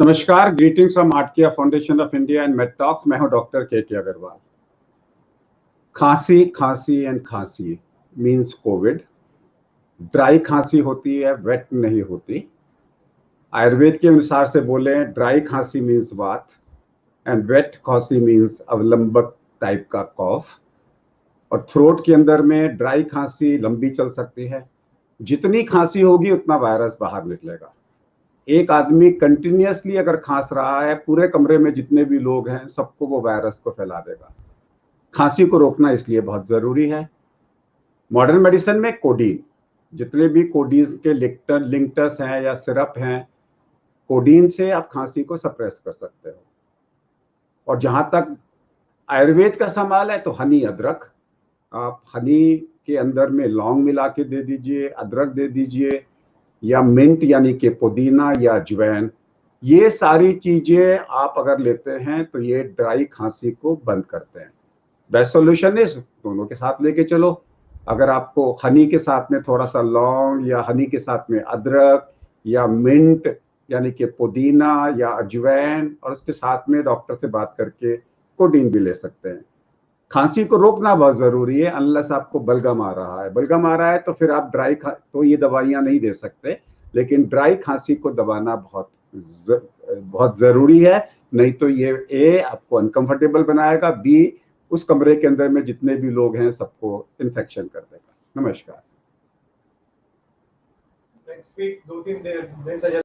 नमस्कार, greetings from आर्टकिया Foundation of India and Med Talks. मैं हूं डॉक्टर के अग्रवाल। खांसी एंड खांसी मींस कोविड। ड्राई खांसी होती है, वेट नहीं होती। आयुर्वेद के अनुसार से बोले, ड्राई खांसी मींस वात एंड वेट खांसी मींस अवलंबक टाइप का कॉफ। और थ्रोट के अंदर में ड्राई खांसी लंबी चल सकती है। जितनी खांसी होगी उतना वायरस बाहर निकलेगा। एक आदमी कंटिन्यूअसली अगर खांस रहा है, पूरे कमरे में जितने भी लोग हैं सबको वो वायरस को फैला देगा। खांसी को रोकना इसलिए बहुत जरूरी है। मॉडर्न मेडिसिन में कोडीन, जितने भी कोडीन के लिंक्टस हैं या सिरप हैं, कोडीन से आप खांसी को सप्रेस कर सकते हो। और जहां तक आयुर्वेद का सवाल है तो हनी अदरक, आप हनी के अंदर में लौंग मिला के दे दीजिए, अदरक दे दीजिए, या मिंट यानी कि पुदीना या अजवाइन। ये सारी चीजें आप अगर लेते हैं तो ये ड्राई खांसी को बंद करते हैं। बेस्ट सॉल्यूशन है दोनों के साथ लेके चलो। अगर आपको हनी के साथ में थोड़ा सा लौंग या हनी के साथ में अदरक या मिंट यानी कि पुदीना या अजवाइन, और उसके साथ में डॉक्टर से बात करके कोडीन भी ले सकते हैं। खांसी को रोकना बहुत जरूरी है। अनलेस आपको बलगम आ रहा है तो फिर आप तो ये दवाइयां नहीं दे सकते, लेकिन ड्राई खांसी को दबाना बहुत जरूरी है। नहीं तो ये ए आपको अनकंफर्टेबल बनाएगा, बी उस कमरे के अंदर में जितने भी लोग हैं सबको इन्फेक्शन कर देगा। नमस्कार। नेक्स्ट वीक 2-3 दिन से